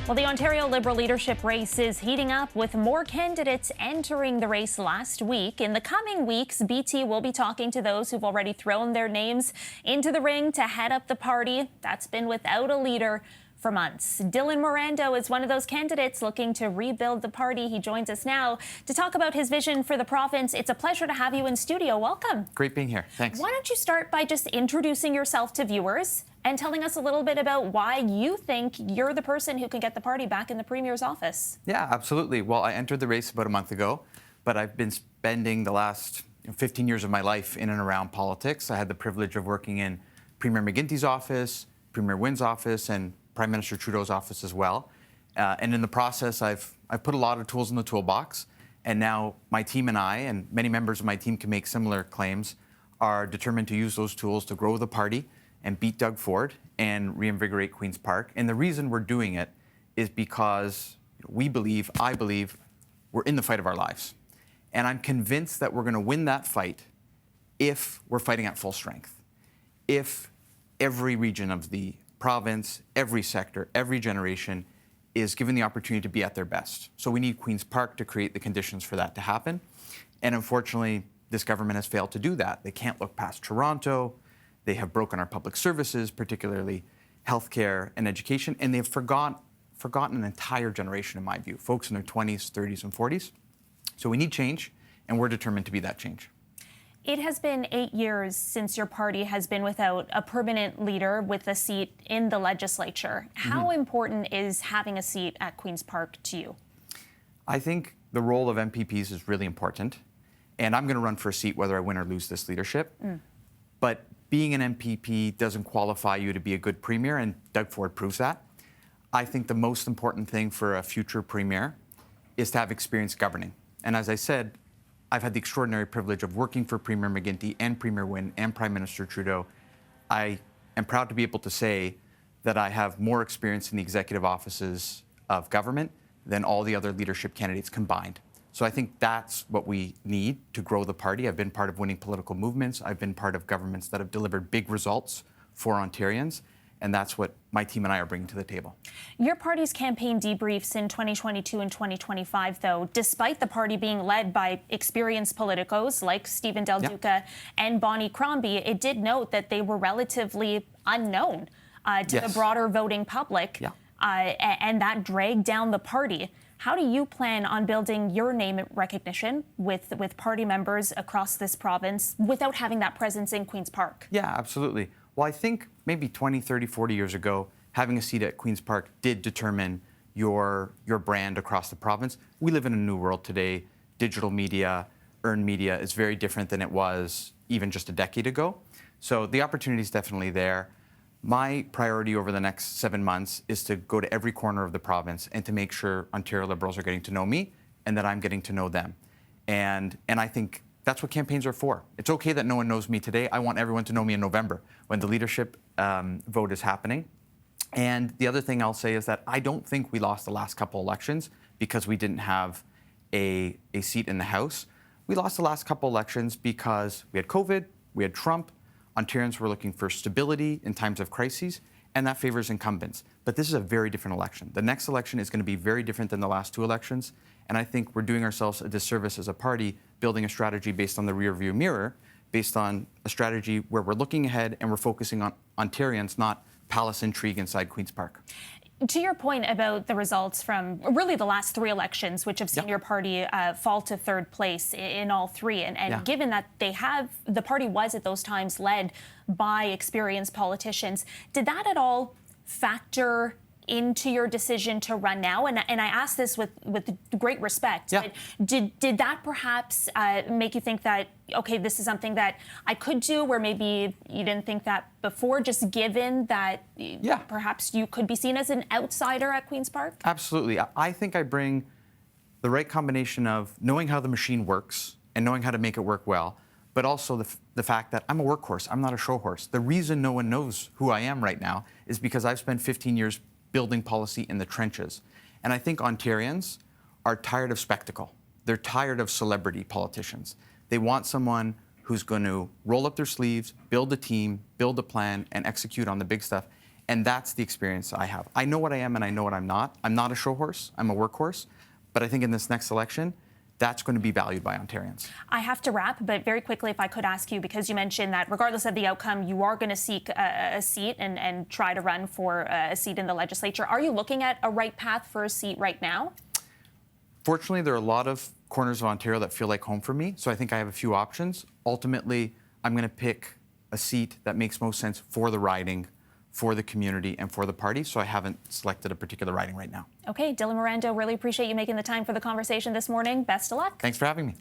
Well, the Ontario Liberal leadership race is heating up with more candidates entering the race last week. In the coming weeks, BT will be talking to those who've already thrown their names into the ring to head up the party that's been without a leader for months. Dylan Marando is one of those candidates looking to rebuild the party. He joins us now to talk about his vision for the province. It's a pleasure to have you in studio. Welcome. Great being here. Thanks. Why don't you start by just introducing yourself to viewers and telling us a little bit about why you think you're the person who can get the party back in the Premier's office? Yeah, absolutely. Well, I entered the race about a month ago, but I've been spending the last 15 years of my life in and around politics. I had the privilege of working in Premier McGuinty's office, Premier Wynn's office, and Prime Minister Trudeau's office as well. And in the process, I've put a lot of tools in the toolbox. And now my team and I, and many members of my team can make similar claims, are determined to use those tools to grow the party and beat Doug Ford and reinvigorate Queen's Park. And the reason we're doing it is because I believe, we're in the fight of our lives. And I'm convinced that we're going to win that fight if we're fighting at full strength. If every region of the province, every sector, every generation is given the opportunity to be at their best. So we need Queen's Park to create the conditions for that to happen. And unfortunately, this government has failed to do that. They can't look past Toronto. They have broken our public services, particularly healthcare and education, and they've forgotten an entire generation, in my view, folks in their 20s, 30s, and 40s. So we need change, and we're determined to be that change. It has been 8 years since your party has been without a permanent leader with a seat in the legislature. How important is having a seat at Queen's Park to you? I think the role of MPPs is really important, and I'm going to run for a seat whether I win or lose this leadership. But being an MPP doesn't qualify you to be a good premier, and Doug Ford proves that. I think the most important thing for a future premier is to have experience governing. And as I said, I've had the extraordinary privilege of working for Premier McGuinty and Premier Wynn and Prime Minister Trudeau. I am proud to be able to say that I have more experience in the executive offices of government than all the other leadership candidates combined. So I think that's what we need to grow the party. I've been part of winning political movements. I've been part of governments that have delivered big results for Ontarians. And that's what my team and I are bringing to the table. Your party's campaign debriefs in 2022 and 2025, though, despite the party being led by experienced politicos like Stephen Del Duca and Bonnie Crombie, it did note that they were relatively unknown to the broader voting public, and that dragged down the party. How do you plan on building your name recognition with party members across this province without having that presence in Queen's Park? Yeah, absolutely. Well, I think maybe 20, 30, 40 years ago, having a seat at Queen's Park did determine your brand across the province. We live in a new world today. Digital media, earned media is very different than it was even just a decade ago. So the opportunity is definitely there. My priority over the next 7 months is to go to every corner of the province and to make sure Ontario Liberals are getting to know me and that I'm getting to know them. And I think that's what campaigns are for. It's okay that no one knows me today. I want everyone to know me in November when the leadership vote is happening. And the other thing I'll say is that I don't think we lost the last couple elections because we didn't have a seat in the House. We lost the last couple elections because we had COVID, we had Trump, Ontarians were looking for stability in times of crises, and that favors incumbents. But this is a very different election. The next election is going to be very different than the last two elections, and I think we're doing ourselves a disservice as a party building a strategy based on the rearview mirror, based on a strategy where we're looking ahead and we're focusing on Ontarians, not palace intrigue inside Queen's Park. To your point about the results from really the last three elections, which have seen your party fall to third place in all three, and given that the party was at those times led by experienced politicians, did that at all factor into your decision to run now? And I ask this with great respect. But did that perhaps make you think that, okay, this is something that I could do, where maybe you didn't think that before, just given that perhaps you could be seen as an outsider at Queen's Park? Absolutely. I think I bring the right combination of knowing how the machine works and knowing how to make it work well, but also the fact that I'm a workhorse. I'm not a show horse. The reason no one knows who I am right now is because I've spent 15 years building policy in the trenches. And I think Ontarians are tired of spectacle. They're tired of celebrity politicians. They want someone who's going to roll up their sleeves, build a team, build a plan, and execute on the big stuff. And that's the experience I have. I know what I am and I know what I'm not. I'm not a show horse, I'm a workhorse. But I think in this next election, that's going to be valued by Ontarians. I have to wrap, but very quickly, if I could ask you, because you mentioned that regardless of the outcome, you are going to seek a seat and try to run for a seat in the legislature. Are you looking at a right path for a seat right now? Fortunately, there are a lot of corners of Ontario that feel like home for me, so I think I have a few options. Ultimately, I'm going to pick a seat that makes most sense for the riding, for the community, and for the party, so I haven't selected a particular riding right now. Okay, Dylan Marando, really appreciate you making the time for the conversation this morning. Best of luck. Thanks for having me.